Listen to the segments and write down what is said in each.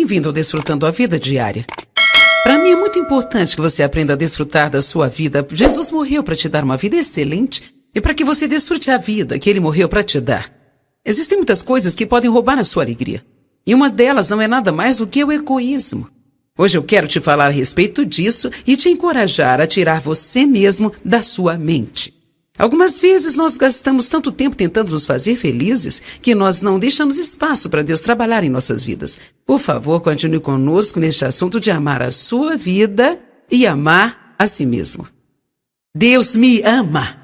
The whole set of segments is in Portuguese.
Bem-vindo ao Desfrutando a Vida Diária. Para mim é muito importante que você aprenda a desfrutar da sua vida. Jesus morreu para te dar uma vida excelente e para que você desfrute a vida que Ele morreu para te dar. Existem muitas coisas que podem roubar a sua alegria. E uma delas não é nada mais do que o egoísmo. Hoje eu quero te falar a respeito disso e te encorajar a tirar você mesmo da sua mente. Algumas vezes nós gastamos tanto tempo tentando nos fazer felizes que nós não deixamos espaço para Deus trabalhar em nossas vidas. Por favor, continue conosco neste assunto de amar a sua vida e amar a si mesmo. Deus me ama.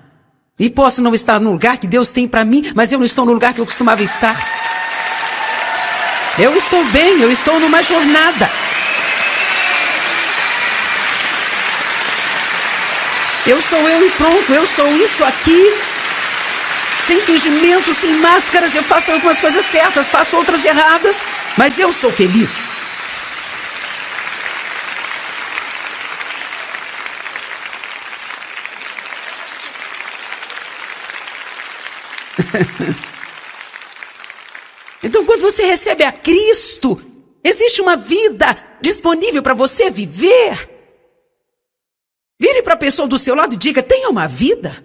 E posso não estar no lugar que Deus tem para mim, mas eu não estou no lugar que eu costumava estar. Eu estou bem, eu estou numa jornada. Eu sou eu e pronto, eu sou isso aqui. Sem fingimento, sem máscaras, eu faço algumas coisas certas, faço outras erradas, mas eu sou feliz. Então, quando você recebe a Cristo, existe uma vida disponível para você viver. Vire para a pessoa do seu lado e diga: tenha uma vida.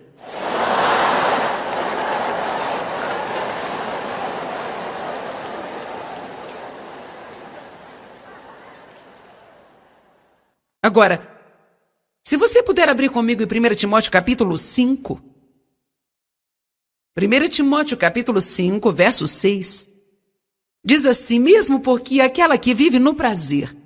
Agora, se você puder abrir comigo em 1 Timóteo capítulo 5. 1 Timóteo capítulo 5, verso 6. Diz assim: mesmo porque aquela que vive no prazer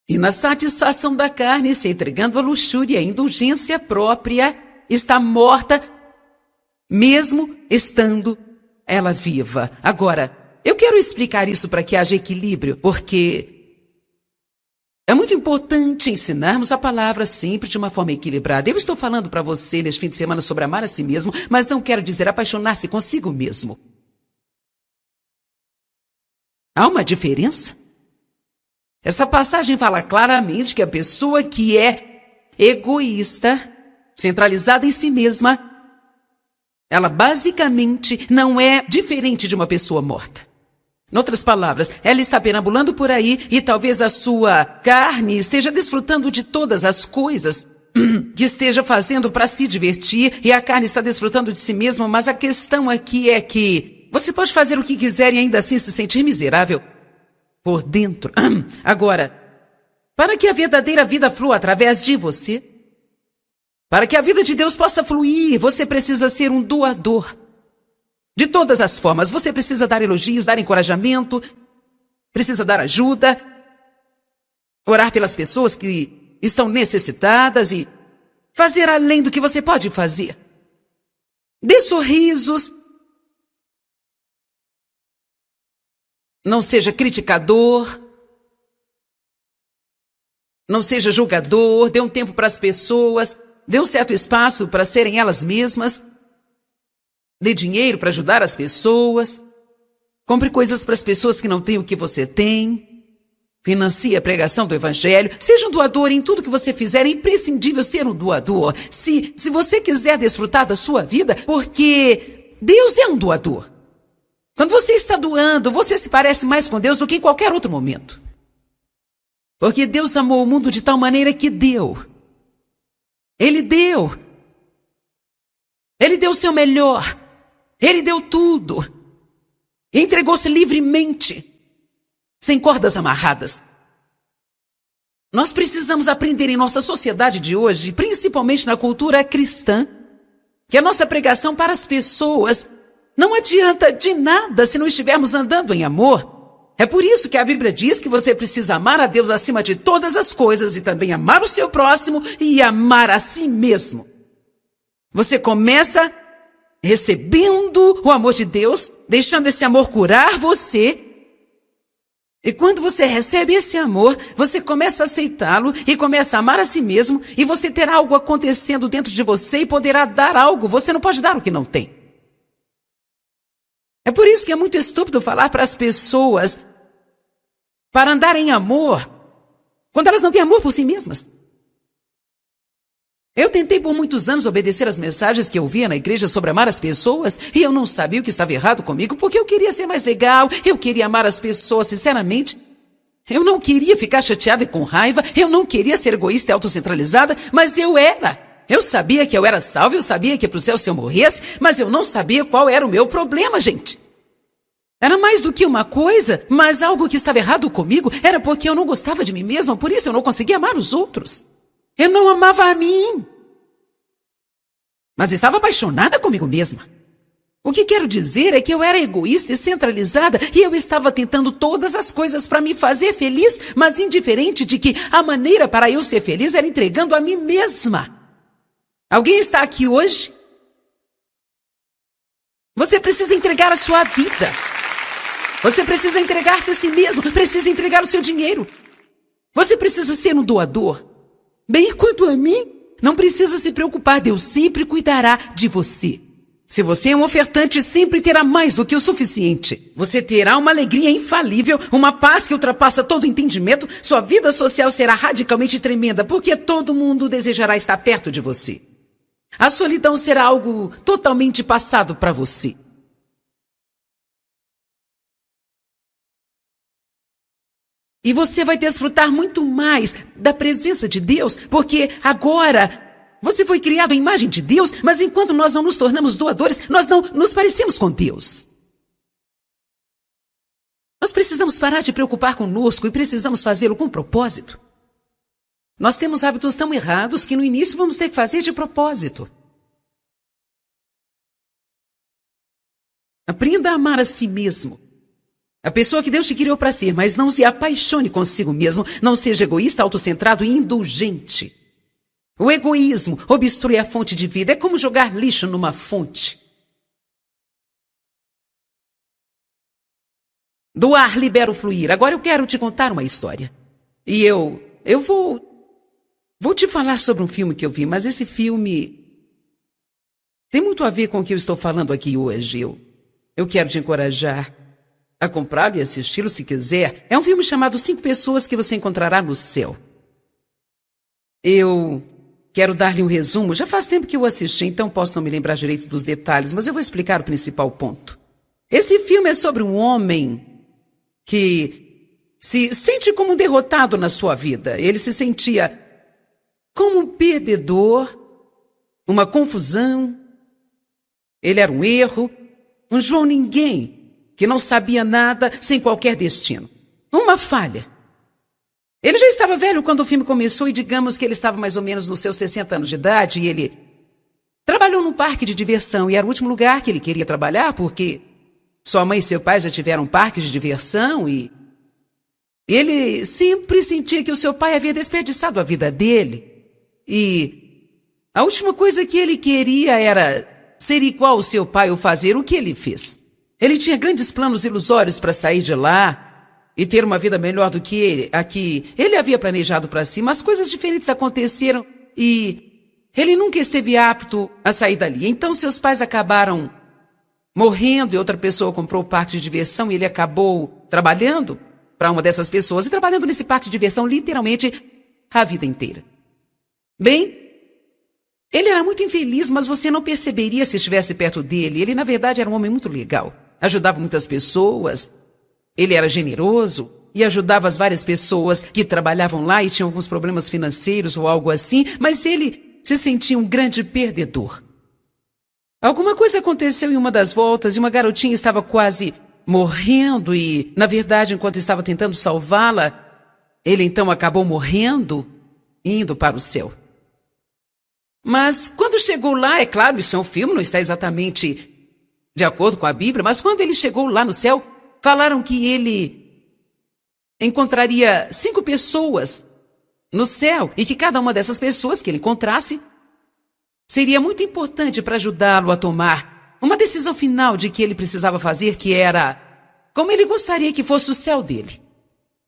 e na satisfação da carne, se entregando à luxúria e à indulgência própria, está morta, mesmo estando ela viva. Agora, eu quero explicar isso para que haja equilíbrio, porque é muito importante ensinarmos a palavra sempre de uma forma equilibrada. Eu estou falando para você neste fim de semana sobre amar a si mesmo, mas não quero dizer apaixonar-se consigo mesmo. Há uma diferença? Essa passagem fala claramente que a pessoa que é egoísta, centralizada em si mesma, ela basicamente não é diferente de uma pessoa morta. Em outras palavras, ela está perambulando por aí e talvez a sua carne esteja desfrutando de todas as coisas que esteja fazendo para se divertir e a carne está desfrutando de si mesma, mas a questão aqui é que você pode fazer o que quiser e ainda assim se sentir miserável por dentro. Agora, para que a verdadeira vida flua através de você, para que a vida de Deus possa fluir, você precisa ser um doador. De todas as formas, você precisa dar elogios, dar encorajamento, precisa dar ajuda, orar pelas pessoas que estão necessitadas e fazer além do que você pode fazer. Dê sorrisos. Não seja criticador, não seja julgador, dê um tempo para as pessoas, dê um certo espaço para serem elas mesmas, dê dinheiro para ajudar as pessoas, compre coisas para as pessoas que não têm o que você tem, financie a pregação do Evangelho, seja um doador em tudo que você fizer, é imprescindível ser um doador. Se você quiser desfrutar da sua vida, porque Deus é um doador. Quando você está doando, você se parece mais com Deus do que em qualquer outro momento. Porque Deus amou o mundo de tal maneira que deu. Ele deu. Ele deu o seu melhor. Ele deu tudo. Entregou-se livremente, sem cordas amarradas. Nós precisamos aprender em nossa sociedade de hoje, principalmente na cultura cristã, que a nossa pregação para as pessoas não adianta de nada se não estivermos andando em amor. É por isso que a Bíblia diz que você precisa amar a Deus acima de todas as coisas e também amar o seu próximo e amar a si mesmo. Você começa recebendo o amor de Deus, deixando esse amor curar você. E quando você recebe esse amor, você começa a aceitá-lo e começa a amar a si mesmo e você terá algo acontecendo dentro de você e poderá dar algo. Você não pode dar o que não tem. É por isso que é muito estúpido falar para as pessoas para andar em amor, quando elas não têm amor por si mesmas. Eu tentei por muitos anos obedecer às mensagens que eu via na igreja sobre amar as pessoas e eu não sabia o que estava errado comigo porque eu queria ser mais legal, eu queria amar as pessoas sinceramente. Eu não queria ficar chateada e com raiva, eu não queria ser egoísta e autocentralizada, mas eu era. Eu sabia que eu era salva, eu sabia que ia pro céu se eu morresse, mas eu não sabia qual era o meu problema, gente. Era mais do que uma coisa, mas algo que estava errado comigo era porque eu não gostava de mim mesma, por isso eu não conseguia amar os outros. Eu não amava a mim. Mas estava apaixonada comigo mesma. O que quero dizer é que eu era egoísta e centralizada e eu estava tentando todas as coisas para me fazer feliz, mas indiferente de que a maneira para eu ser feliz era entregando a mim mesma. Alguém está aqui hoje? Você precisa entregar a sua vida. Você precisa entregar-se a si mesmo, precisa entregar o seu dinheiro. Você precisa ser um doador. Bem, quanto a mim, não precisa se preocupar, Deus sempre cuidará de você. Se você é um ofertante, sempre terá mais do que o suficiente. Você terá uma alegria infalível, uma paz que ultrapassa todo entendimento. Sua vida social será radicalmente tremenda, porque todo mundo desejará estar perto de você. A solidão será algo totalmente passado para você. E você vai desfrutar muito mais da presença de Deus, porque agora você foi criado à imagem de Deus, mas enquanto nós não nos tornamos doadores, nós não nos parecemos com Deus. Nós precisamos parar de preocupar conosco e precisamos fazê-lo com propósito. Nós temos hábitos tão errados que no início vamos ter que fazer de propósito. Aprenda a amar a si mesmo. A pessoa que Deus te criou para ser, mas não se apaixone consigo mesmo. Não seja egoísta, autocentrado e indulgente. O egoísmo obstrui a fonte de vida. É como jogar lixo numa fonte. Doar libera o fluir. Agora eu quero te contar uma história. E eu vou te falar sobre um filme que eu vi, mas esse filme tem muito a ver com o que eu estou falando aqui hoje. Eu quero te encorajar a comprá-lo e assisti-lo se quiser. É um filme chamado 5 Pessoas que você encontrará no céu. Eu quero dar-lhe um resumo. Já faz tempo que eu assisti, então posso não me lembrar direito dos detalhes, mas eu vou explicar o principal ponto. Esse filme é sobre um homem que se sente como um derrotado na sua vida. Ele se sentia como um perdedor, uma confusão. Ele era um erro, um João Ninguém, que não sabia nada, sem qualquer destino. Uma falha. Ele já estava velho quando o filme começou e digamos que ele estava mais ou menos nos seus 60 anos de idade e ele trabalhou num parque de diversão e era o último lugar que ele queria trabalhar porque sua mãe e seu pai já tiveram parques de diversão e ele sempre sentia que o seu pai havia desperdiçado a vida dele e a última coisa que ele queria era ser igual ao seu pai ou fazer o que ele fez. Ele tinha grandes planos ilusórios para sair de lá e ter uma vida melhor do que a que ele havia planejado para si, mas coisas diferentes aconteceram e ele nunca esteve apto a sair dali. Então seus pais acabaram morrendo e outra pessoa comprou o parque de diversão e ele acabou trabalhando para uma dessas pessoas e trabalhando nesse parque de diversão literalmente a vida inteira. Bem, ele era muito infeliz, mas você não perceberia se estivesse perto dele. Ele, na verdade, era um homem muito legal. Ajudava muitas pessoas, ele era generoso e ajudava as várias pessoas que trabalhavam lá e tinham alguns problemas financeiros ou algo assim, mas ele se sentia um grande perdedor. Alguma coisa aconteceu em uma das voltas e uma garotinha estava quase morrendo e, na verdade, enquanto estava tentando salvá-la, ele então acabou morrendo e indo para o céu. Mas quando chegou lá, é claro, isso é um filme, não está exatamente de acordo com a Bíblia, mas quando ele chegou lá no céu, falaram que ele encontraria 5 pessoas no céu e que cada uma dessas pessoas que ele encontrasse seria muito importante para ajudá-lo a tomar uma decisão final de que ele precisava fazer, que era como ele gostaria que fosse o céu dele.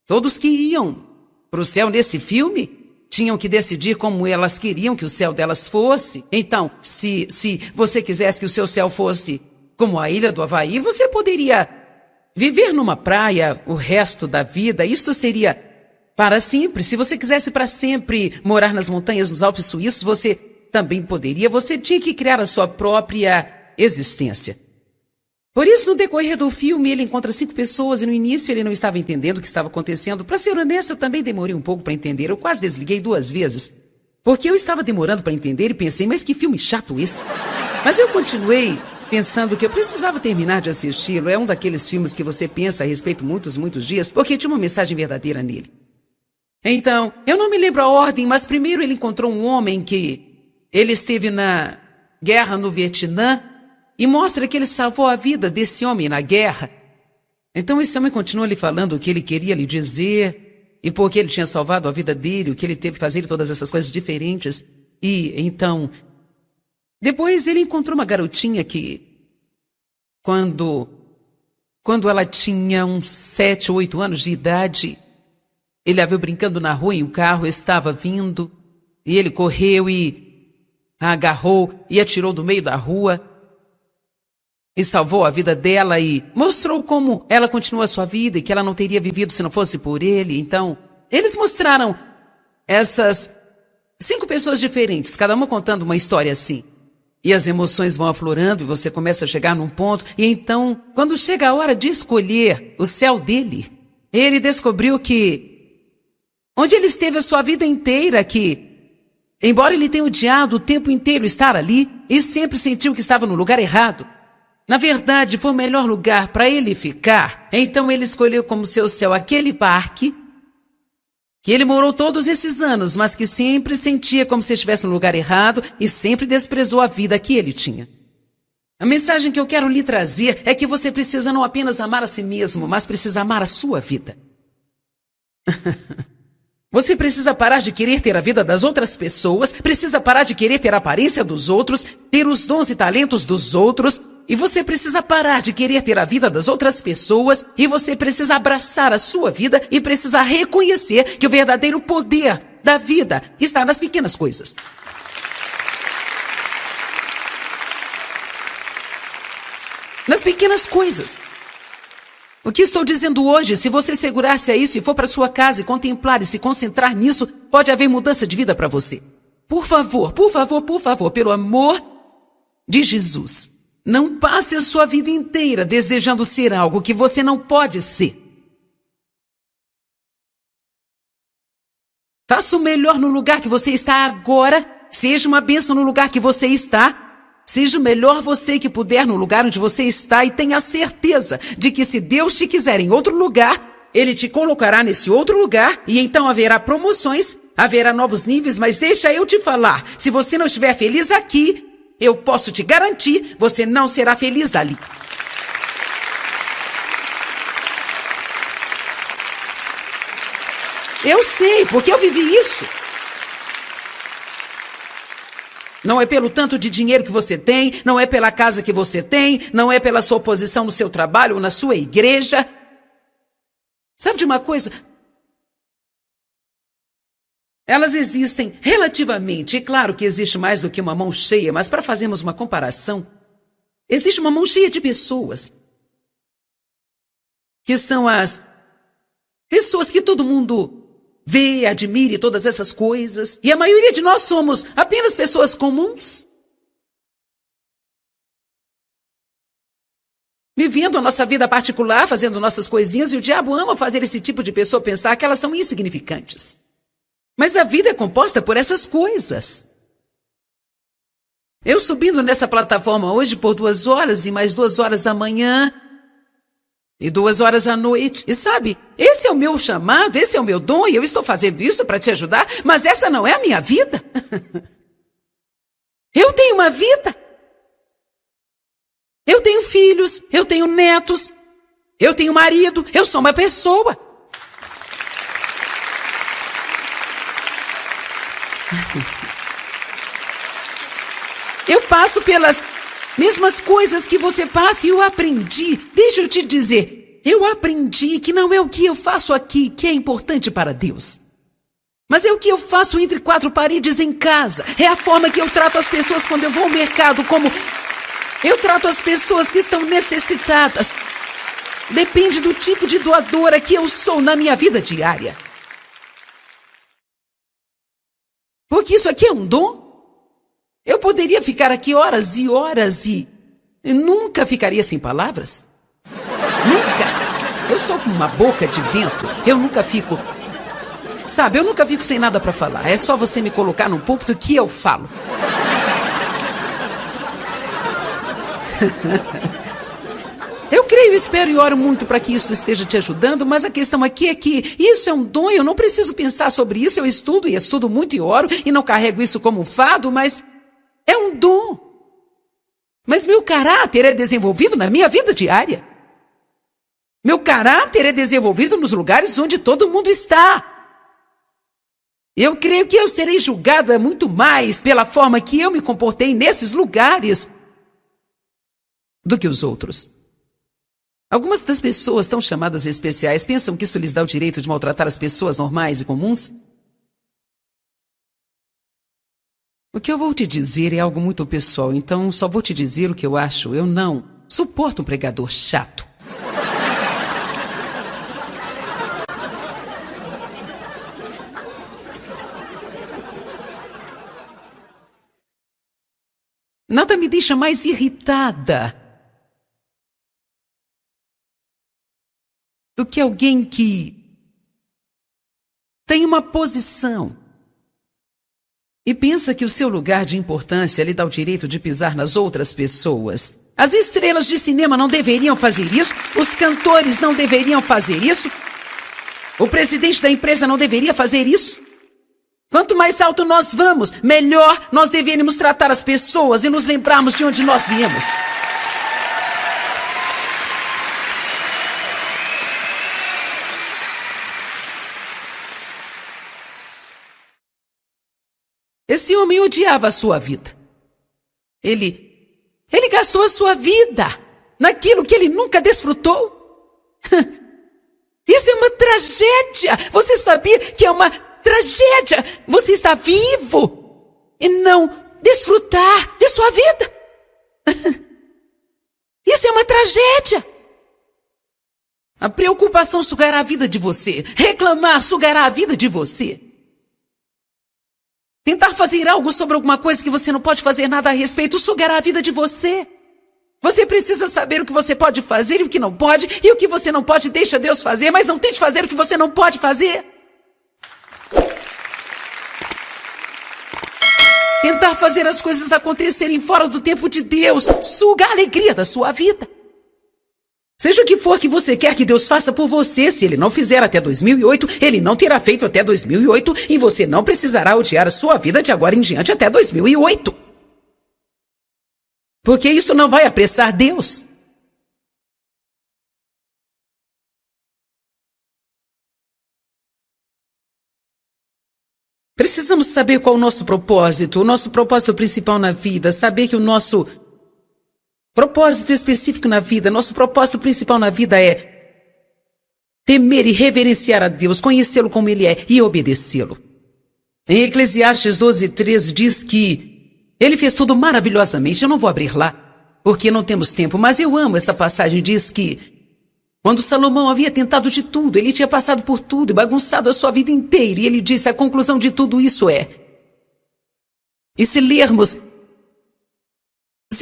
Todos que iam para o céu nesse filme tinham que decidir como elas queriam que o céu delas fosse. Então, se você quisesse que o seu céu fosse como a ilha do Havaí, você poderia viver numa praia o resto da vida. Isto seria para sempre. Se você quisesse para sempre morar nas montanhas, nos Alpes suíços, você também poderia, você tinha que criar a sua própria existência. Por isso, no decorrer do filme, ele encontra 5 pessoas e no início ele não estava entendendo o que estava acontecendo. Para ser honesto, eu também demorei um pouco para entender. Eu quase desliguei 2 vezes, porque eu estava demorando para entender e pensei, mas que filme chato esse. Mas eu continuei pensando que eu precisava terminar de assisti-lo. É um daqueles filmes que você pensa a respeito muitos dias, porque tinha uma mensagem verdadeira nele. Então, eu não me lembro a ordem, mas primeiro ele encontrou um homem que ele esteve na guerra no Vietnã e mostra que ele salvou a vida desse homem na guerra. Então esse homem continua lhe falando o que ele queria lhe dizer e por que ele tinha salvado a vida dele, o que ele teve que fazer, todas essas coisas diferentes. E então, depois ele encontrou uma garotinha que, quando ela tinha uns 7 ou 8 anos de idade, ele a viu brincando na rua e um carro estava vindo e ele correu e a agarrou e atirou do meio da rua e salvou a vida dela e mostrou como ela continua a sua vida e que ela não teria vivido se não fosse por ele. Então, eles mostraram essas 5 pessoas diferentes, cada uma contando uma história assim. E as emoções vão aflorando e você começa a chegar num ponto. E então, quando chega a hora de escolher o céu dele, ele descobriu que, onde ele esteve a sua vida inteira, que, embora ele tenha odiado o tempo inteiro estar ali e sempre sentiu que estava no lugar errado, na verdade, foi o melhor lugar para ele ficar. Então ele escolheu como seu céu aquele parque que ele morou todos esses anos, mas que sempre sentia como se estivesse no lugar errado e sempre desprezou a vida que ele tinha. A mensagem que eu quero lhe trazer é que você precisa não apenas amar a si mesmo, mas precisa amar a sua vida. Você precisa parar de querer ter a vida das outras pessoas, precisa parar de querer ter a aparência dos outros, ter os dons e talentos dos outros. E você precisa parar de querer ter a vida das outras pessoas e você precisa abraçar a sua vida e precisa reconhecer que o verdadeiro poder da vida está nas pequenas coisas. Nas pequenas coisas. O que estou dizendo hoje, se você segurar-se a isso e for para sua casa e contemplar e se concentrar nisso, pode haver mudança de vida para você. Por favor, pelo amor de Jesus. Não passe a sua vida inteira desejando ser algo que você não pode ser. Faça o melhor no lugar que você está agora. Seja uma bênção no lugar que você está. Seja o melhor você que puder no lugar onde você está e tenha certeza de que se Deus te quiser em outro lugar, Ele te colocará nesse outro lugar e então haverá promoções, haverá novos níveis, mas deixa eu te falar, se você não estiver feliz aqui, eu posso te garantir, você não será feliz ali. Eu sei, porque eu vivi isso. Não é pelo tanto de dinheiro que você tem, não é pela casa que você tem, não é pela sua posição no seu trabalho ou na sua igreja. Sabe de uma coisa? Elas existem relativamente, e claro que existe mais do que uma mão cheia, mas para fazermos uma comparação, existe uma mão cheia de pessoas, que são as pessoas que todo mundo vê, admira e todas essas coisas, e a maioria de nós somos apenas pessoas comuns, vivendo a nossa vida particular, fazendo nossas coisinhas, e o diabo ama fazer esse tipo de pessoa pensar que elas são insignificantes. Mas a vida é composta por essas coisas. Eu subindo nessa plataforma hoje por 2 horas e mais 2 horas amanhã e 2 horas à noite. E sabe, esse é o meu chamado, esse é o meu dom e eu estou fazendo isso para te ajudar, mas essa não é a minha vida. Eu tenho uma vida. Eu tenho filhos, eu tenho netos, eu tenho marido, eu sou uma pessoa. Eu passo pelas mesmas coisas que você passa e eu aprendi. Deixa eu te dizer, eu aprendi que não é o que eu faço aqui que é importante para Deus. Mas é o que eu faço entre 4 paredes em casa. É a forma que eu trato as pessoas quando eu vou ao mercado, como eu trato as pessoas que estão necessitadas. Depende do tipo de doadora que eu sou na minha vida diária. Porque isso aqui é um dom. Eu poderia ficar aqui horas e horas e nunca ficaria sem palavras. Nunca. Eu sou como uma boca de vento. Eu nunca fico... Sabe, eu nunca fico sem nada para falar. É só você me colocar num púlpito que eu falo. Eu creio, espero e oro muito para que isso esteja te ajudando, mas a questão aqui é que isso é um dom, eu não preciso pensar sobre isso, eu estudo e estudo muito e oro e não carrego isso como um fardo, mas é um dom. Mas meu caráter é desenvolvido na minha vida diária. Meu caráter é desenvolvido nos lugares onde todo mundo está. Eu creio que eu serei julgada muito mais pela forma que eu me comportei nesses lugares do que os outros. Algumas das pessoas tão chamadas especiais pensam que isso lhes dá o direito de maltratar as pessoas normais e comuns. O que eu vou te dizer é algo muito pessoal, então só vou te dizer o que eu acho. Eu não suporto um pregador chato. Nada me deixa mais irritada do que alguém que tem uma posição e pensa que o seu lugar de importância lhe dá o direito de pisar nas outras pessoas. As estrelas de cinema não deveriam fazer isso, os cantores não deveriam fazer isso, o presidente da empresa não deveria fazer isso. Quanto mais alto nós vamos, melhor nós deveríamos tratar as pessoas e nos lembrarmos de onde nós viemos. Esse homem odiava a sua vida. Ele gastou a sua vida naquilo que ele nunca desfrutou. Isso é uma tragédia. Você sabia que é uma tragédia você está vivo e não desfrutar de sua vida? Isso é uma tragédia. A preocupação sugará a vida de você. Reclamar sugará a vida de você. Tentar fazer algo sobre alguma coisa que você não pode fazer nada a respeito sugará a vida de você. Você precisa saber o que você pode fazer e o que não pode, e o que você não pode deixa Deus fazer, mas não tente fazer o que você não pode fazer. Tentar fazer as coisas acontecerem fora do tempo de Deus suga a alegria da sua vida. Seja o que for que você quer que Deus faça por você, se Ele não fizer até 2008, Ele não terá feito até 2008 e você não precisará odiar a sua vida de agora em diante até 2008. Porque isso não vai apressar Deus. Precisamos saber qual é o nosso propósito principal na vida, saber que o nosso propósito específico na vida, nosso propósito principal na vida é temer e reverenciar a Deus, conhecê-lo como Ele é e obedecê-lo. Em Eclesiastes 12:13 diz que Ele fez tudo maravilhosamente. Eu não vou abrir lá, porque não temos tempo, mas eu amo essa passagem. Diz que quando Salomão havia tentado de tudo, ele tinha passado por tudo e bagunçado a sua vida inteira, e ele disse, a conclusão de tudo isso é... E se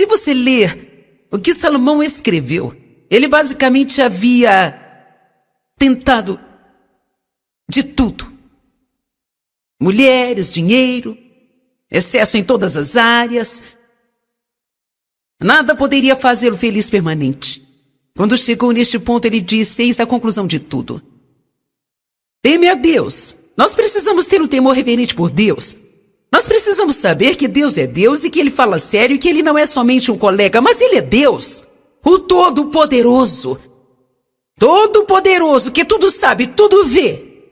você ler o que Salomão escreveu, ele basicamente havia tentado de tudo. Mulheres, dinheiro, excesso em todas as áreas. Nada poderia fazê-lo feliz permanente. Quando chegou neste ponto, ele disse, eis a conclusão de tudo. Teme a Deus. Nós precisamos ter um temor reverente por Deus. Nós precisamos saber que Deus é Deus e que Ele fala sério e que Ele não é somente um colega, mas Ele é Deus, o Todo-Poderoso. Todo-Poderoso, que tudo sabe, tudo vê.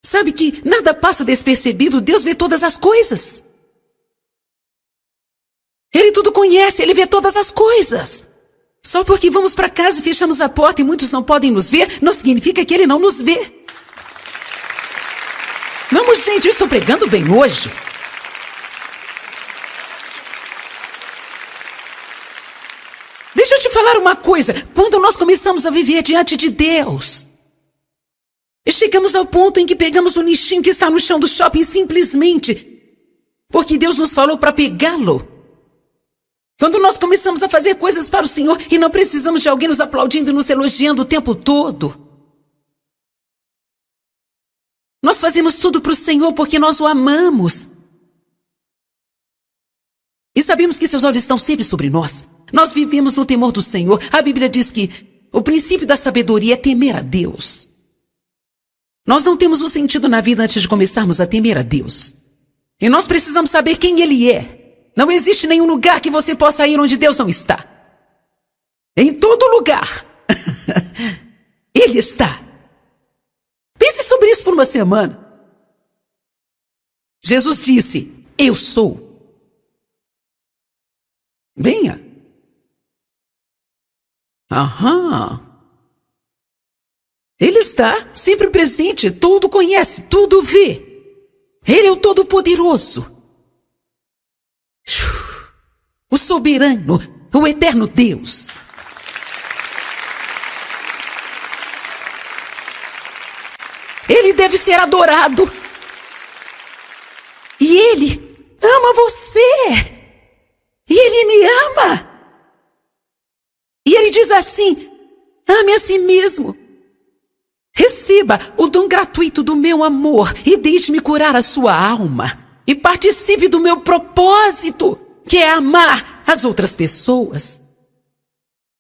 Sabe que nada passa despercebido, Deus vê todas as coisas. Ele tudo conhece, Ele vê todas as coisas. Só porque vamos para casa e fechamos a porta e muitos não podem nos ver, não significa que Ele não nos vê. Vamos, gente, eu estou pregando bem hoje. Deixa eu te falar uma coisa. Quando nós começamos a viver diante de Deus, e chegamos ao ponto em que pegamos o lixinho que está no chão do shopping simplesmente Porque Deus nos falou para pegá-lo. Quando nós começamos a fazer coisas para o Senhor e não precisamos de alguém nos aplaudindo e nos elogiando o tempo todo. Nós fazemos tudo para o Senhor porque nós o amamos. E sabemos que seus olhos estão sempre sobre nós. Nós vivemos no temor do Senhor. A Bíblia diz que o princípio da sabedoria é temer a Deus. Nós não temos um sentido na vida antes de começarmos a temer a Deus. E nós precisamos saber quem Ele é. Não existe nenhum lugar que você possa ir onde Deus não está. Em todo lugar. Ele está. Pense sobre isso por uma semana. Jesus disse, eu sou. Venha. Ele está sempre presente, tudo conhece, tudo vê. Ele é o Todo-Poderoso. O soberano, o eterno Deus. Ele deve ser adorado. E Ele ama você. E Ele me ama. E Ele diz assim, ame a si mesmo. Receba o dom gratuito do meu amor e deixe-me curar a sua alma. E participe do meu propósito, que é amar as outras pessoas.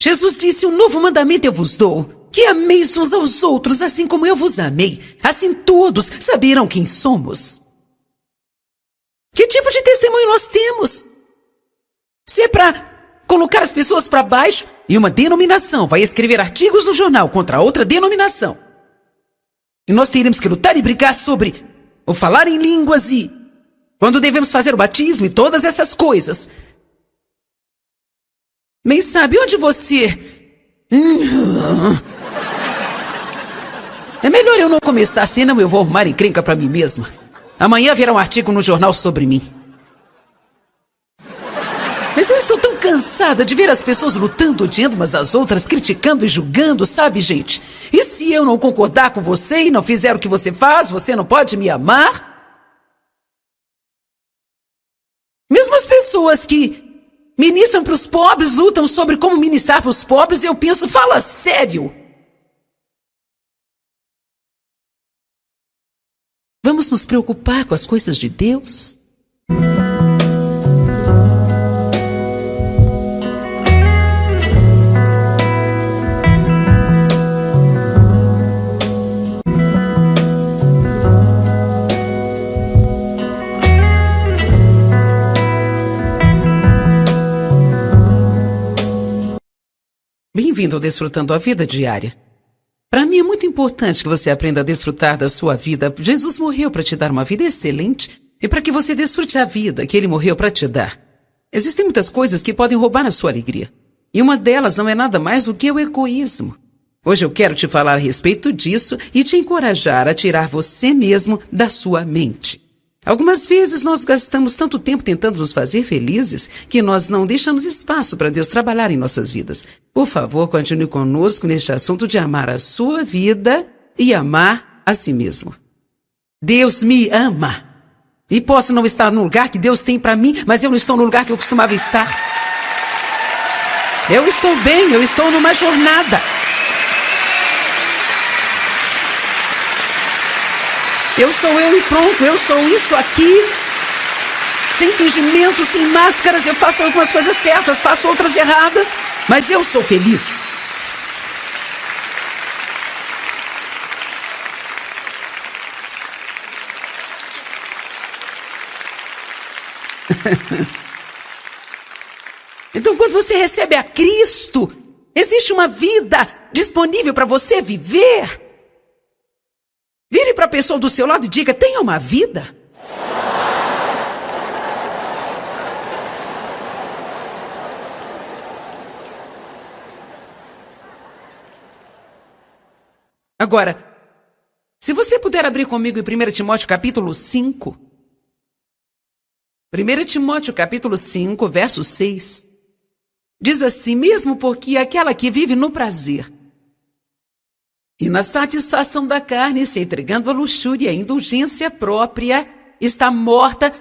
Jesus disse, um novo mandamento eu vos dou, que ameis uns aos outros, assim como eu vos amei. Assim todos saberão quem somos. Que tipo de testemunho nós temos? Se é para colocar as pessoas para baixo e uma denominação vai escrever artigos no jornal contra outra denominação. E nós teremos que lutar e brigar sobre o falar em línguas e quando devemos fazer o batismo e todas essas coisas. Mas sabe onde você... É melhor eu não começar, senão eu vou arrumar encrenca para mim mesma. Amanhã virá um artigo no jornal sobre mim. Mas eu estou tão cansada de ver as pessoas lutando, odiando umas às outras, criticando e julgando, sabe, gente? E se eu não concordar com você e não fizer o que você faz, você não pode me amar? Mesmo as pessoas que ministram para os pobres, lutam sobre como ministrar para os pobres, eu penso, fala sério. Vamos nos preocupar com as coisas de Deus? Bem-vindo ao Desfrutando a Vida Diária. Para mim é muito importante que você aprenda a desfrutar da sua vida. Jesus morreu para te dar uma vida excelente e para que você desfrute a vida que Ele morreu para te dar. Existem muitas coisas que podem roubar a sua alegria. E uma delas não é nada mais do que o egoísmo. Hoje eu quero te falar a respeito disso e te encorajar a tirar você mesmo da sua mente. Algumas vezes nós gastamos tanto tempo tentando nos fazer felizes que nós não deixamos espaço para Deus trabalhar em nossas vidas. Por favor, continue conosco neste assunto de amar a sua vida e amar a si mesmo. Deus me ama. E posso não estar no lugar que Deus tem para mim, mas eu não estou no lugar que eu costumava estar. Eu estou bem, eu estou numa jornada. Eu sou eu e pronto, eu sou isso aqui. Sem fingimento, sem máscaras, eu faço algumas coisas certas, faço outras erradas, mas eu sou feliz. Então, quando você recebe a Cristo, existe uma vida disponível para você viver. Vire para a pessoa do seu lado e diga, tenha uma vida. Agora, se você puder abrir comigo em 1 Timóteo capítulo 5. 1 Timóteo capítulo 5, verso 6. Diz assim, mesmo porque aquela que vive no prazer e na satisfação da carne, se entregando à luxúria e à indulgência própria, está morta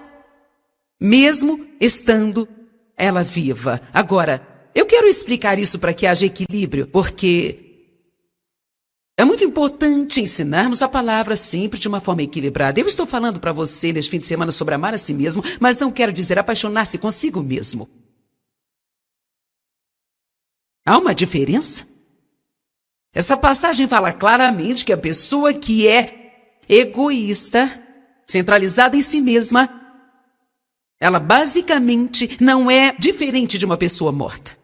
mesmo estando ela viva. Agora, eu quero explicar isso para que haja equilíbrio, porque é muito importante ensinarmos a palavra sempre de uma forma equilibrada. Eu estou falando para você neste fim de semana sobre amar a si mesmo, mas não quero dizer apaixonar-se consigo mesmo. Há uma diferença? Essa passagem fala claramente que a pessoa que é egoísta, centralizada em si mesma, ela basicamente não é diferente de uma pessoa morta.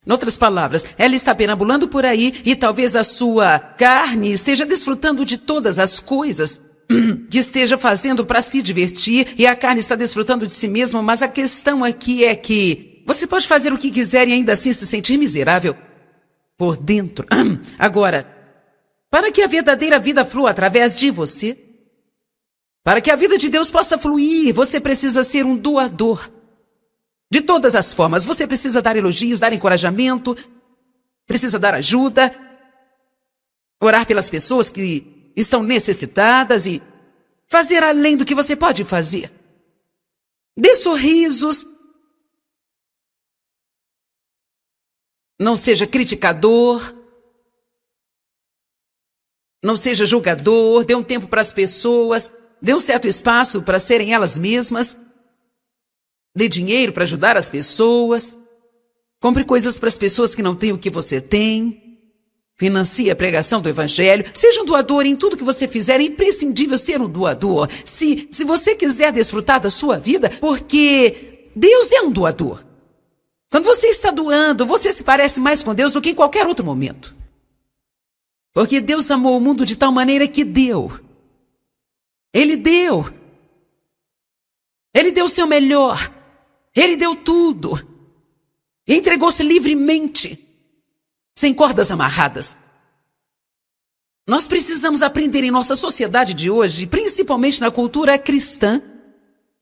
Em outras palavras, ela está perambulando por aí e talvez a sua carne esteja desfrutando de todas as coisas que esteja fazendo para se divertir e a carne está desfrutando de si mesma, mas a questão aqui é que você pode fazer o que quiser e ainda assim se sentir miserável por dentro. Agora, para que a verdadeira vida flua através de você, para que a vida de Deus possa fluir, você precisa ser um doador. De todas as formas, você precisa dar elogios, dar encorajamento, precisa dar ajuda, orar pelas pessoas que estão necessitadas e fazer além do que você pode fazer. Dê sorrisos. Não seja criticador. Não seja julgador. Dê um tempo para as pessoas. Dê um certo espaço para serem elas mesmas. Dê dinheiro para ajudar as pessoas. Compre coisas para as pessoas que não têm o que você tem. Financie a pregação do Evangelho. Seja um doador em tudo que você fizer. É imprescindível ser um doador. Se você quiser desfrutar da sua vida, porque Deus é um doador. Quando você está doando, você se parece mais com Deus do que em qualquer outro momento. Porque Deus amou o mundo de tal maneira que deu. Ele deu. Ele deu o seu melhor. Ele deu tudo. Entregou-se livremente, sem cordas amarradas. Nós precisamos aprender em nossa sociedade de hoje, principalmente na cultura cristã,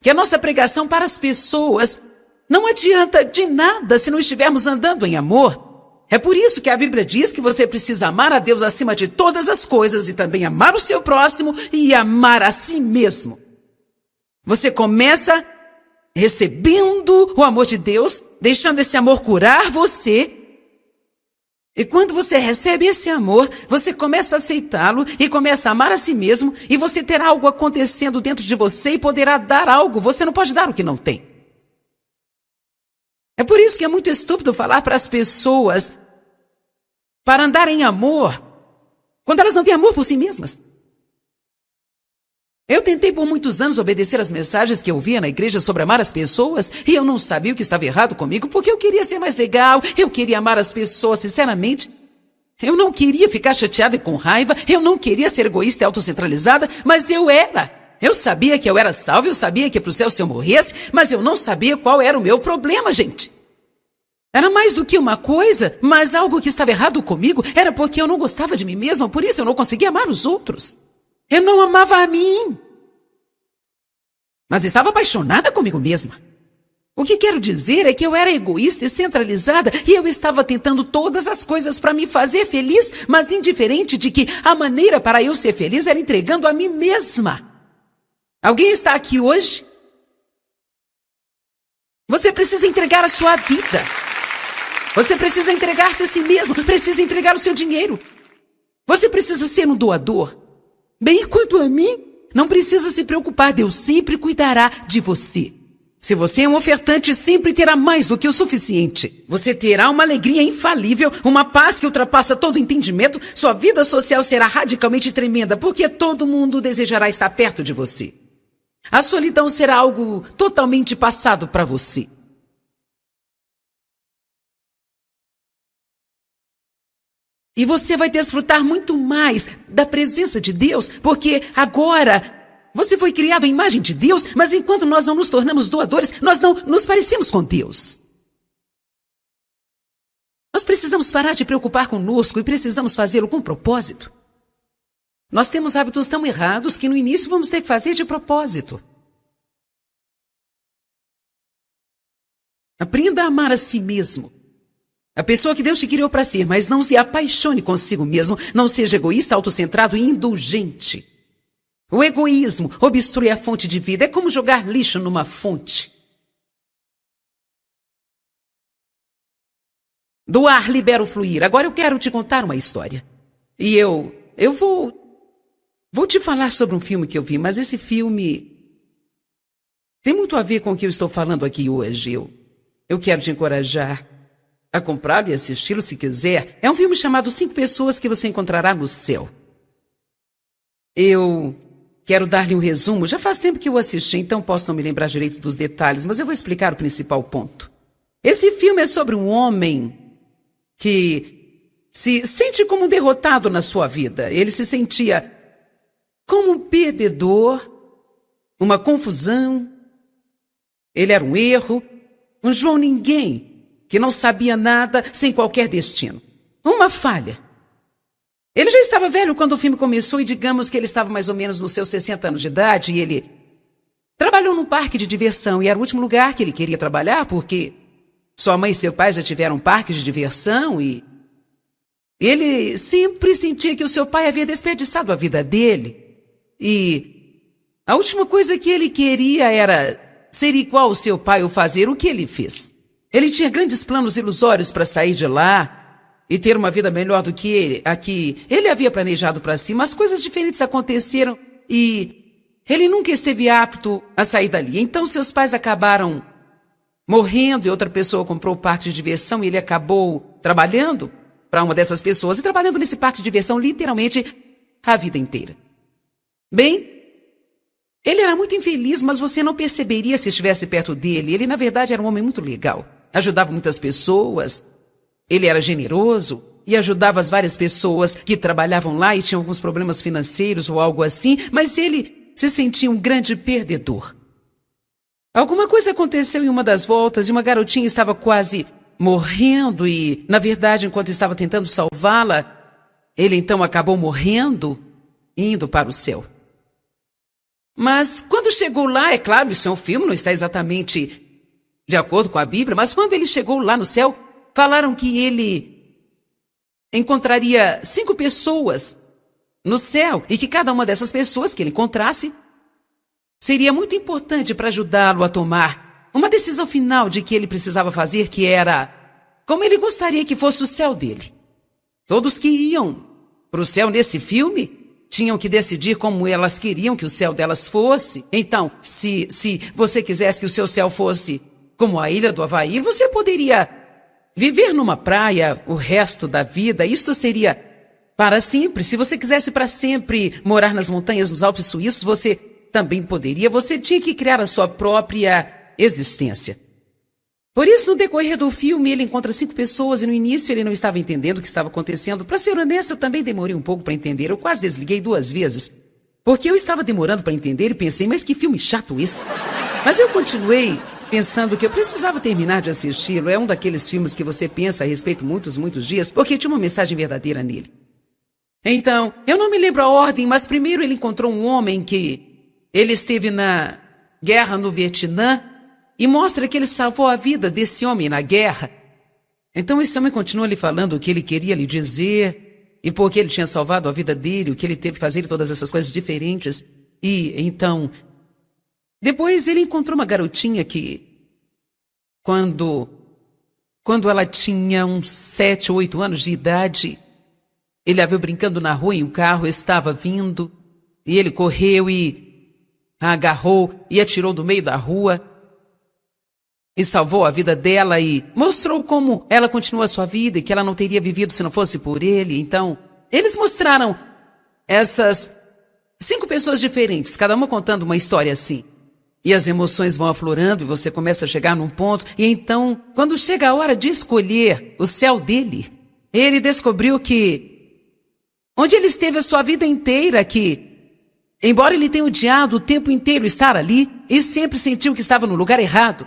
que a nossa pregação para as pessoas não adianta de nada se não estivermos andando em amor. É por isso que a Bíblia diz que você precisa amar a Deus acima de todas as coisas e também amar o seu próximo e amar a si mesmo. Você começa recebendo o amor de Deus, deixando esse amor curar você. E quando você recebe esse amor, você começa a aceitá-lo e começa a amar a si mesmo e você terá algo acontecendo dentro de você e poderá dar algo. Você não pode dar o que não tem. É por isso que é muito estúpido falar para as pessoas para andar em amor quando elas não têm amor por si mesmas. Eu tentei por muitos anos obedecer às mensagens que eu via na igreja sobre amar as pessoas e eu não sabia o que estava errado comigo porque eu queria ser mais legal, eu queria amar as pessoas sinceramente. Eu não queria ficar chateada e com raiva, eu não queria ser egoísta e autocentralizada, mas eu era. Eu sabia que eu era salvo, eu sabia que ia para o céu se eu morresse, mas eu não sabia qual era o meu problema, gente. Era mais do que uma coisa, mas algo que estava errado comigo era porque eu não gostava de mim mesma, por isso eu não conseguia amar os outros. Eu não amava a mim, mas estava apaixonada comigo mesma. O que quero dizer é que eu era egoísta e centralizada e eu estava tentando todas as coisas para me fazer feliz, mas indiferente de que a maneira para eu ser feliz era entregando a mim mesma. Alguém está aqui hoje? Você precisa entregar a sua vida. Você precisa entregar-se a si mesmo, precisa entregar o seu dinheiro. Você precisa ser um doador. Bem, quanto a mim, não precisa se preocupar, Deus sempre cuidará de você. Se você é um ofertante, sempre terá mais do que o suficiente. Você terá uma alegria infalível, uma paz que ultrapassa todo entendimento, sua vida social será radicalmente tremenda, porque todo mundo desejará estar perto de você. A solidão será algo totalmente passado para você. E você vai desfrutar muito mais da presença de Deus, porque agora você foi criado à imagem de Deus, mas enquanto nós não nos tornamos doadores, nós não nos parecemos com Deus. Nós precisamos parar de preocupar conosco e precisamos fazê-lo com propósito. Nós temos hábitos tão errados que no início vamos ter que fazer de propósito. Aprenda a amar a si mesmo. A pessoa que Deus te criou para ser, mas não se apaixone consigo mesmo. Não seja egoísta, autocentrado e indulgente. O egoísmo obstrui a fonte de vida. É como jogar lixo numa fonte. Do ar libero fluir. Agora eu quero te contar uma história. E eu vou te falar sobre um filme que eu vi, mas esse filme tem muito a ver com o que eu estou falando aqui hoje. Eu quero te encorajar a comprá-lo e assisti-lo se quiser. É um filme chamado 5 Pessoas que Você Encontrará no Céu. Eu quero dar-lhe um resumo. Já faz tempo que eu assisti, então posso não me lembrar direito dos detalhes, mas eu vou explicar o principal ponto. Esse filme é sobre um homem que se sente como um derrotado na sua vida. Ele se sentia como um perdedor, uma confusão. Ele era um erro, um João Ninguém, que não sabia nada, sem qualquer destino. Uma falha. Ele já estava velho quando o filme começou e digamos que ele estava mais ou menos nos seus 60 anos de idade e ele trabalhou num parque de diversão e era o último lugar que ele queria trabalhar porque sua mãe e seu pai já tiveram um parque de diversão e ele sempre sentia que o seu pai havia desperdiçado a vida dele. E a última coisa que ele queria era ser igual ao seu pai ou fazer o que ele fez. Ele tinha grandes planos ilusórios para sair de lá e ter uma vida melhor do que a que ele havia planejado para si, mas coisas diferentes aconteceram e ele nunca esteve apto a sair dali. Então seus pais acabaram morrendo e outra pessoa comprou o parque de diversão e ele acabou trabalhando para uma dessas pessoas e trabalhando nesse parque de diversão literalmente a vida inteira. Bem, ele era muito infeliz, mas você não perceberia se estivesse perto dele. Ele, na verdade, era um homem muito legal. Ajudava muitas pessoas. Ele era generoso e ajudava as várias pessoas que trabalhavam lá e tinham alguns problemas financeiros ou algo assim, mas ele se sentia um grande perdedor. Alguma coisa aconteceu em uma das voltas e uma garotinha estava quase morrendo e, na verdade, enquanto estava tentando salvá-la, ele então acabou morrendo e indo para o céu. Mas quando chegou lá, é claro, isso é um filme, não está exatamente de acordo com a Bíblia, mas quando ele chegou lá no céu, falaram que ele encontraria 5 pessoas no céu e que cada uma dessas pessoas que ele encontrasse seria muito importante para ajudá-lo a tomar uma decisão final de que ele precisava fazer, que era como ele gostaria que fosse o céu dele. Todos que iam para o céu nesse filme tinham que decidir como elas queriam que o céu delas fosse. Então, se você quisesse que o seu céu fosse como a ilha do Havaí, você poderia viver numa praia o resto da vida. Isto seria para sempre. Se você quisesse para sempre morar nas montanhas nos Alpes Suíços, você também poderia. Você tinha que criar a sua própria existência. Por isso, no decorrer do filme, ele encontra 5 pessoas e no início ele não estava entendendo o que estava acontecendo. Para ser honesto, eu também demorei um pouco para entender. Eu quase desliguei 2 vezes. Porque eu estava demorando para entender e pensei, mas que filme chato esse. Mas eu continuei pensando que eu precisava terminar de assisti-lo. É um daqueles filmes que você pensa a respeito muitos dias, porque tinha uma mensagem verdadeira nele. Então, eu não me lembro a ordem, mas primeiro ele encontrou um homem que ele esteve na guerra no Vietnã e mostra que ele salvou a vida desse homem na guerra. Então esse homem continua lhe falando o que ele queria lhe dizer e por que ele tinha salvado a vida dele, o que ele teve que fazer e todas essas coisas diferentes. E então, depois ele encontrou uma garotinha que, quando ela tinha uns 7 ou 8 anos de idade, ele a viu brincando na rua e um carro estava vindo e ele correu e a agarrou e atirou do meio da rua e salvou a vida dela e mostrou como ela continua a sua vida e que ela não teria vivido se não fosse por ele. Então, eles mostraram essas 5 pessoas diferentes, cada uma contando uma história assim. E as emoções vão aflorando e você começa a chegar num ponto. E então, quando chega a hora de escolher o céu dele, ele descobriu que onde ele esteve a sua vida inteira, que embora ele tenha odiado o tempo inteiro estar ali e sempre sentiu que estava no lugar errado,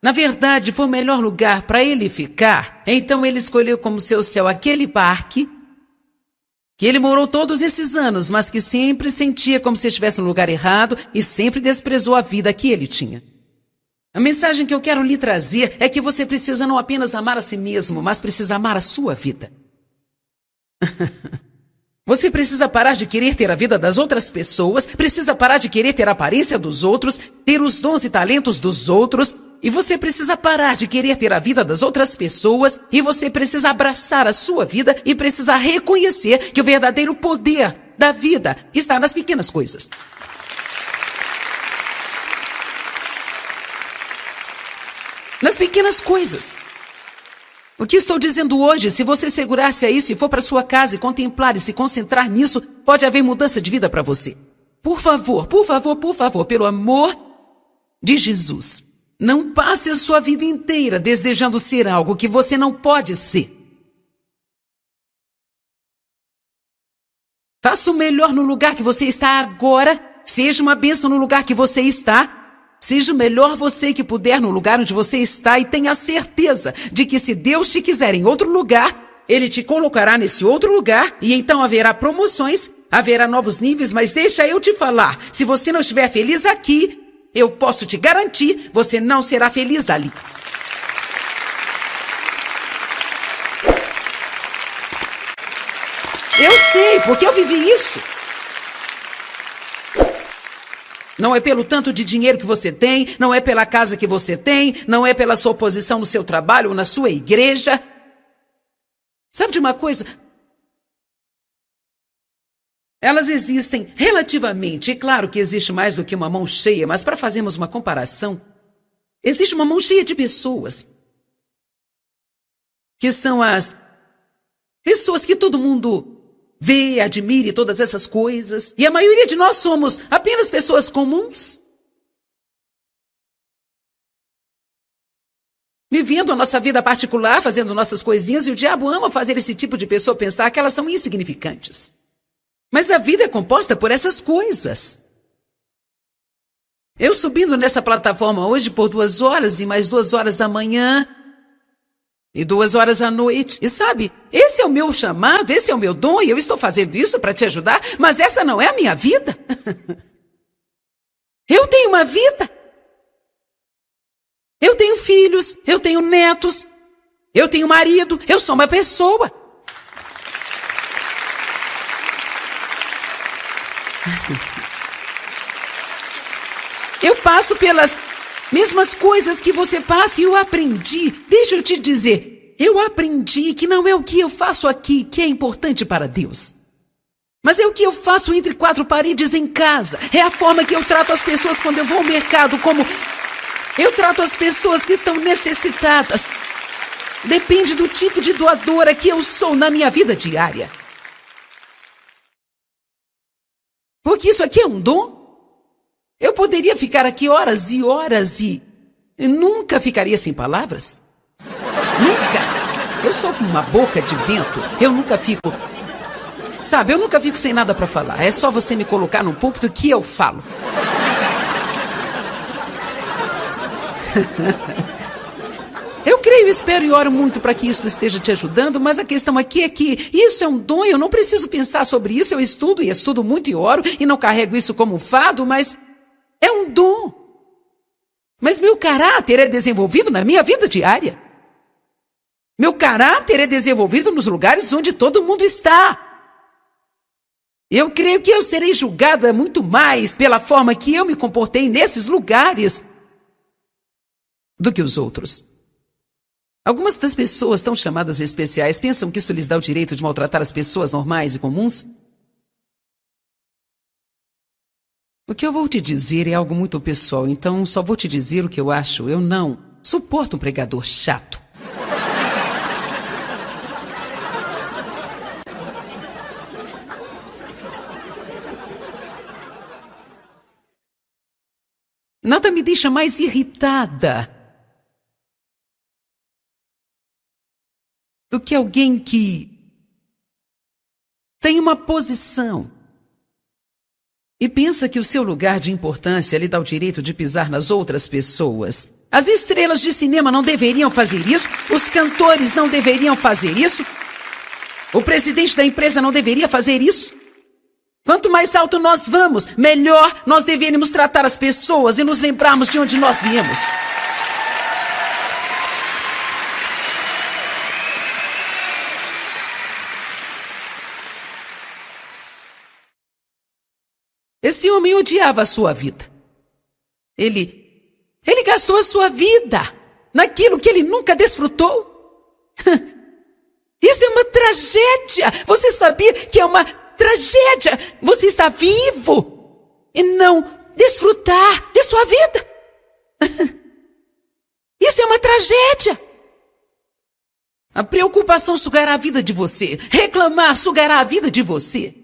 na verdade, foi o melhor lugar para ele ficar. Então ele escolheu como seu céu aquele parque que ele morou todos esses anos, mas que sempre sentia como se estivesse no lugar errado e sempre desprezou a vida que ele tinha. A mensagem que eu quero lhe trazer é que você precisa não apenas amar a si mesmo, mas precisa amar a sua vida. Você precisa parar de querer ter a vida das outras pessoas, precisa parar de querer ter a aparência dos outros, ter os dons e talentos dos outros. E você precisa parar de querer ter a vida das outras pessoas e você precisa abraçar a sua vida e precisa reconhecer que o verdadeiro poder da vida está nas pequenas coisas. Nas pequenas coisas. O que estou dizendo hoje, se você segurar-se a isso e for para sua casa e contemplar e se concentrar nisso, pode haver mudança de vida para você. Por favor, por favor, por favor, pelo amor de Jesus, não passe a sua vida inteira desejando ser algo que você não pode ser. Faça o melhor no lugar que você está agora, seja uma bênção no lugar que você está. Seja o melhor você que puder no lugar onde você está e tenha certeza de que se Deus te quiser em outro lugar, Ele te colocará nesse outro lugar e então haverá promoções, haverá novos níveis, mas deixa eu te falar, se você não estiver feliz aqui, eu posso te garantir, você não será feliz ali. Eu sei, porque eu vivi isso. Não é pelo tanto de dinheiro que você tem, não é pela casa que você tem, não é pela sua posição no seu trabalho ou na sua igreja. Sabe de uma coisa? Elas existem relativamente, é claro que existe mais do que uma mão cheia, mas para fazermos uma comparação, existe uma mão cheia de pessoas, que são as pessoas que todo mundo vê, admire todas essas coisas. E a maioria de nós somos apenas pessoas comuns. Vivendo a nossa vida particular, fazendo nossas coisinhas. E o diabo ama fazer esse tipo de pessoa pensar que elas são insignificantes. Mas a vida é composta por essas coisas. Eu subindo nessa plataforma hoje por 2 horas e mais 2 horas amanhã. E 2 horas à noite. E sabe, esse é o meu chamado, esse é o meu dom, e eu estou fazendo isso para te ajudar, mas essa não é a minha vida. Eu tenho uma vida. Eu tenho filhos, eu tenho netos, eu tenho marido, eu sou uma pessoa. Eu passo pelas mesmas coisas que você passa e eu aprendi, deixa eu te dizer, eu aprendi que não é o que eu faço aqui que é importante para Deus. Mas é o que eu faço entre 4 paredes em casa. É a forma que eu trato as pessoas quando eu vou ao mercado, como eu trato as pessoas que estão necessitadas. Depende do tipo de doadora que eu sou na minha vida diária. Porque isso aqui é um dom. Eu poderia ficar aqui horas e horas e nunca ficaria sem palavras. Nunca. Eu sou como uma boca de vento. Eu nunca fico... Sabe, eu nunca fico sem nada para falar. É só você me colocar num púlpito que eu falo. Eu creio, espero e oro muito para que isso esteja te ajudando, mas a questão aqui é que isso é um dom e eu não preciso pensar sobre isso. Eu estudo e estudo muito e oro e não carrego isso como um fardo, mas... é um dom. Mas meu caráter é desenvolvido na minha vida diária. Meu caráter é desenvolvido nos lugares onde todo mundo está. Eu creio que eu serei julgada muito mais pela forma que eu me comportei nesses lugares do que os outros. Algumas das pessoas tão chamadas especiais pensam que isso lhes dá o direito de maltratar as pessoas normais e comuns. O que eu vou te dizer é algo muito pessoal, então só vou te dizer o que eu acho. Eu não suporto um pregador chato. Nada me deixa mais irritada do que alguém que tem uma posição e pensa que o seu lugar de importância lhe dá o direito de pisar nas outras pessoas. As estrelas de cinema não deveriam fazer isso, os cantores não deveriam fazer isso, o presidente da empresa não deveria fazer isso. Quanto mais alto nós vamos, melhor nós deveríamos tratar as pessoas e nos lembrarmos de onde nós viemos. Esse homem odiava a sua vida. Ele gastou a sua vida naquilo que ele nunca desfrutou? Isso é uma tragédia. Você sabia que é uma tragédia você está vivo e não desfrutar de sua vida? Isso é uma tragédia. A preocupação sugará a vida de você. Reclamar sugará a vida de você.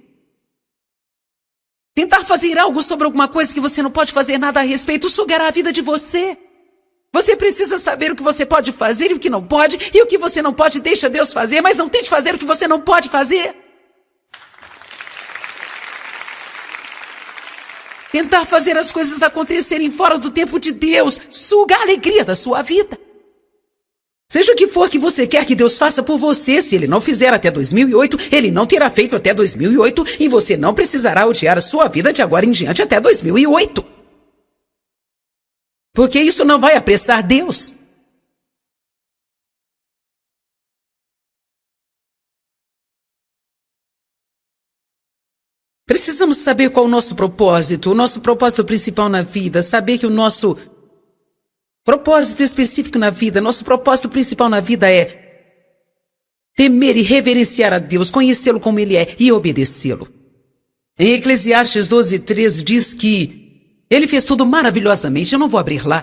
Tentar fazer algo sobre alguma coisa que você não pode fazer nada a respeito sugará a vida de você. Você precisa saber o que você pode fazer e o que não pode, e o que você não pode deixa Deus fazer, mas não tente fazer o que você não pode fazer. Tentar fazer as coisas acontecerem fora do tempo de Deus suga a alegria da sua vida. Seja o que for que você quer que Deus faça por você, se Ele não fizer até 2008, Ele não terá feito até 2008 e você não precisará odiar a sua vida de agora em diante até 2008. Porque isso não vai apressar Deus. Precisamos saber qual é o nosso propósito principal na vida, saber que o nosso propósito específico na vida, nosso propósito principal na vida é temer e reverenciar a Deus, conhecê-lo como Ele é e obedecê-lo. Em Eclesiastes 12:13 diz que Ele fez tudo maravilhosamente. Eu não vou abrir lá,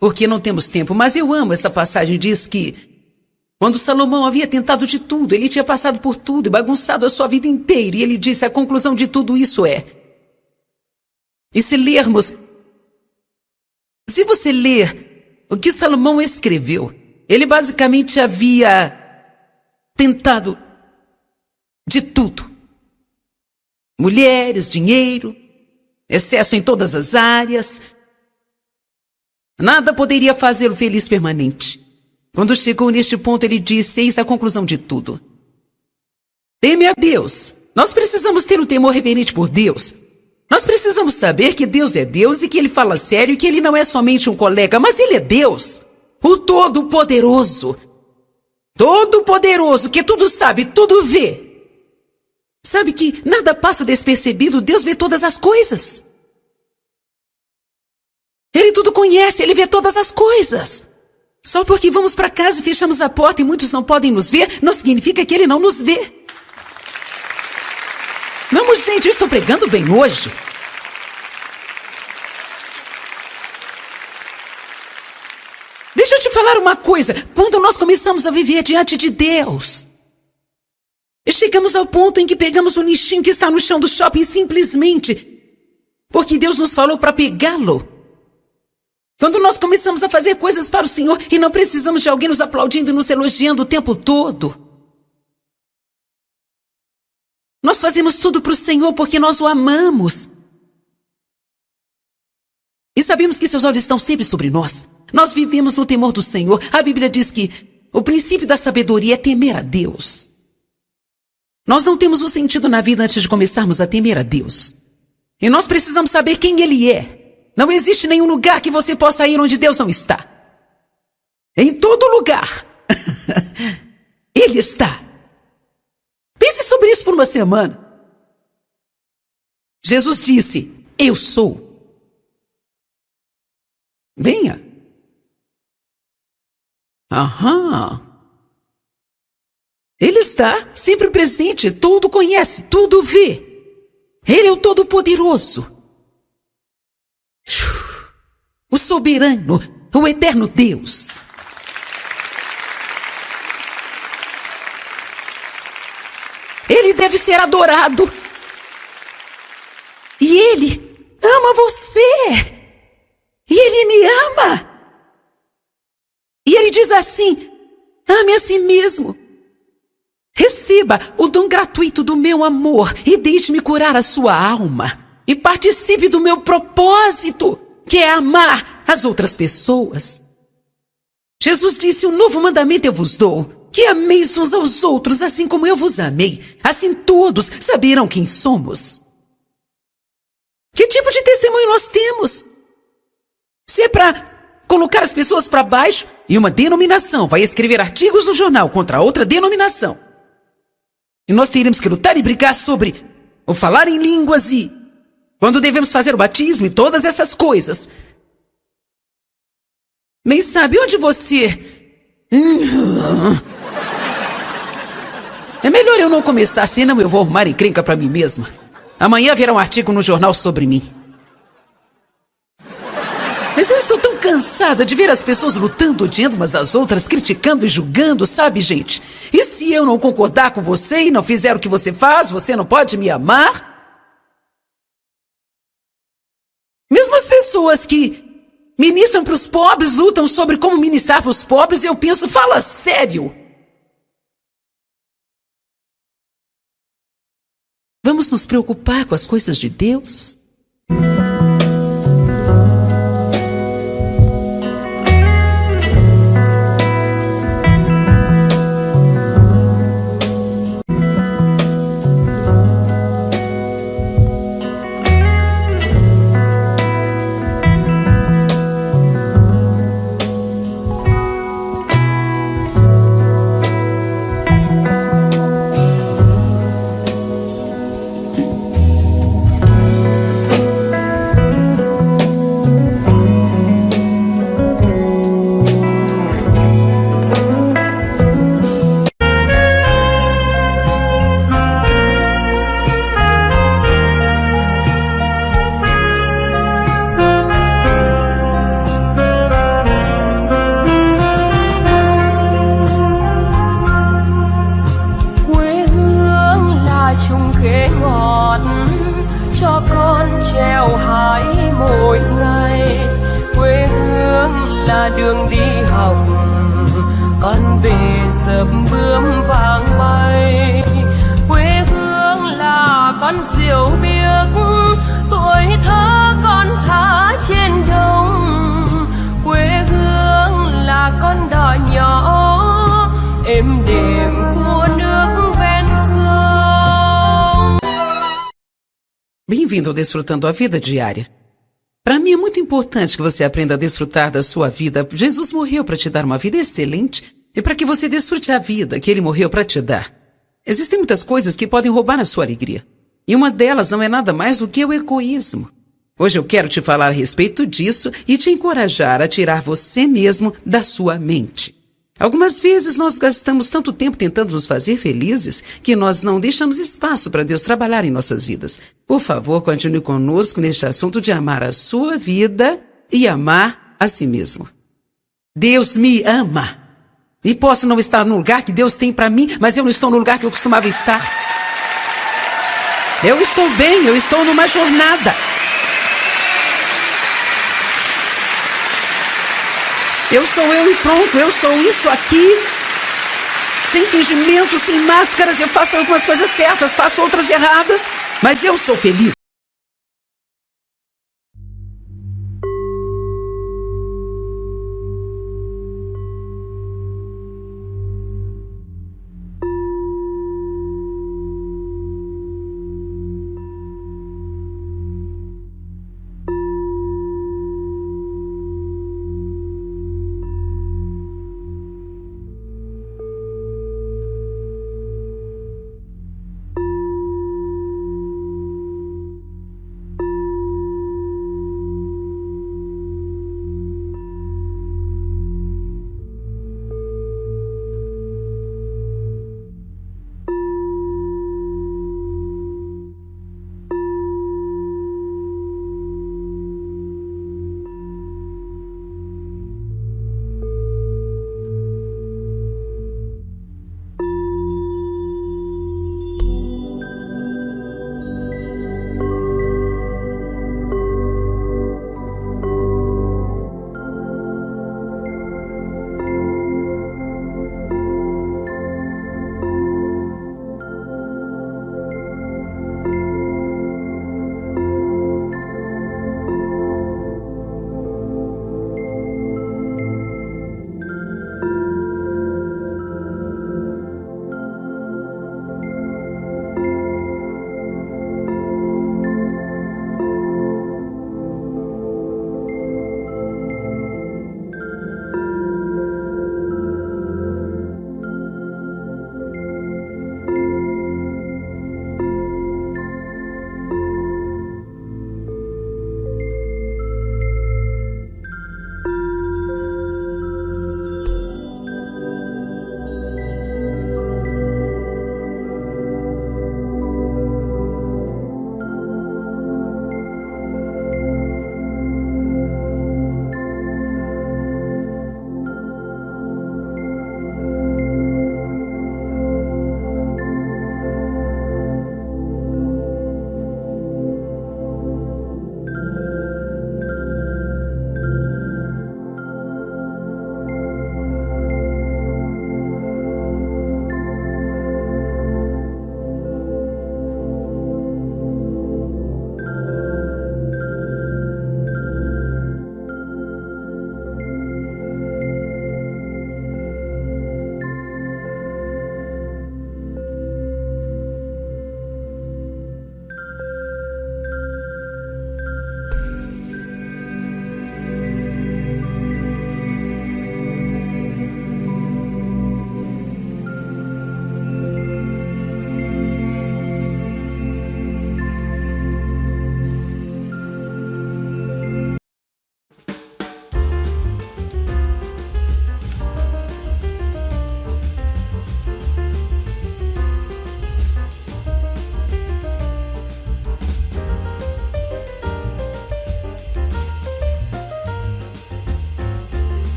porque não temos tempo, mas eu amo essa passagem. Diz que quando Salomão havia tentado de tudo, ele tinha passado por tudo e bagunçado a sua vida inteira, e ele disse: a conclusão de tudo isso é... E se você ler o que Salomão escreveu, ele basicamente havia tentado de tudo. Mulheres, dinheiro, excesso em todas as áreas. Nada poderia fazê-lo feliz permanente. Quando chegou neste ponto, ele disse: eis a conclusão de tudo. Teme a Deus. Nós precisamos ter um temor reverente por Deus. Nós precisamos saber que Deus é Deus e que Ele fala sério e que Ele não é somente um colega, mas Ele é Deus, o Todo-Poderoso. Todo-Poderoso, que tudo sabe, tudo vê. Sabe que nada passa despercebido, Deus vê todas as coisas. Ele tudo conhece, Ele vê todas as coisas. Só porque vamos para casa e fechamos a porta e muitos não podem nos ver, não significa que Ele não nos vê. Vamos, gente, eu estou pregando bem hoje. Deixa eu te falar uma coisa. Quando nós começamos a viver diante de Deus, e chegamos ao ponto em que pegamos o lixinho que está no chão do shopping simplesmente porque Deus nos falou para pegá-lo. Quando nós começamos a fazer coisas para o Senhor e não precisamos de alguém nos aplaudindo e nos elogiando o tempo todo. Nós fazemos tudo para o Senhor porque nós o amamos. E sabemos que seus olhos estão sempre sobre nós. Nós vivemos no temor do Senhor. A Bíblia diz que o princípio da sabedoria é temer a Deus. Nós não temos um sentido na vida antes de começarmos a temer a Deus. E nós precisamos saber quem Ele é. Não existe nenhum lugar que você possa ir onde Deus não está. Em todo lugar. Ele está. Pense sobre isso por uma semana. Jesus disse: eu sou. Venha. Aham. Ele está sempre presente, tudo conhece, tudo vê. Ele é o Todo-Poderoso. O soberano, o eterno Deus. Ele deve ser adorado. E Ele ama você. E Ele me ama. E Ele diz assim: ame a si mesmo. Receba o dom gratuito do meu amor e deixe-me curar a sua alma. E participe do meu propósito, que é amar as outras pessoas. Jesus disse: um novo mandamento eu vos dou, que ameis uns aos outros, assim como eu vos amei. Assim todos saberão quem somos. Que tipo de testemunho nós temos? Se é para colocar as pessoas para baixo, e uma denominação vai escrever artigos no jornal contra outra denominação, e nós teremos que lutar e brigar sobre o falar em línguas e quando devemos fazer o batismo e todas essas coisas. Bem, sabe, onde você... É melhor eu não começar, senão eu vou arrumar encrenca pra mim mesma. Amanhã virá um artigo no jornal sobre mim. Mas eu estou tão cansada de ver as pessoas lutando, odiando umas às outras, criticando e julgando, sabe, gente? E se eu não concordar com você e não fizer o que você faz, você não pode me amar? Mesmo as pessoas que ministram para os pobres, lutam sobre como ministrar para os pobres, e eu penso, fala sério. Vamos nos preocupar com as coisas de Deus? Cho con trèo hái mỗi ngày, quê hương là đường đi học, con về sớm bướm vàng bay. Quê hương là con diều biếc, tuổi thơ con thả trên đồng. Quê hương là con đò nhỏ êm đềm của nước ven sông. Bem-vindo ao Desfrutando a Vida Diária. Para mim é muito importante que você aprenda a desfrutar da sua vida. Jesus morreu para te dar uma vida excelente e para que você desfrute a vida que Ele morreu para te dar. Existem muitas coisas que podem roubar a sua alegria. E uma delas não é nada mais do que o egoísmo. Hoje eu quero te falar a respeito disso e te encorajar a tirar você mesmo da sua mente. Algumas vezes nós gastamos tanto tempo tentando nos fazer felizes que nós não deixamos espaço para Deus trabalhar em nossas vidas. Por favor, continue conosco neste assunto de amar a sua vida e amar a si mesmo. Deus me ama. E posso não estar no lugar que Deus tem para mim, mas eu não estou no lugar que eu costumava estar. Eu estou bem, eu estou numa jornada. Eu sou eu e pronto, eu sou isso aqui. Sem fingimento, sem máscaras, eu faço algumas coisas certas, faço outras erradas, mas eu sou feliz.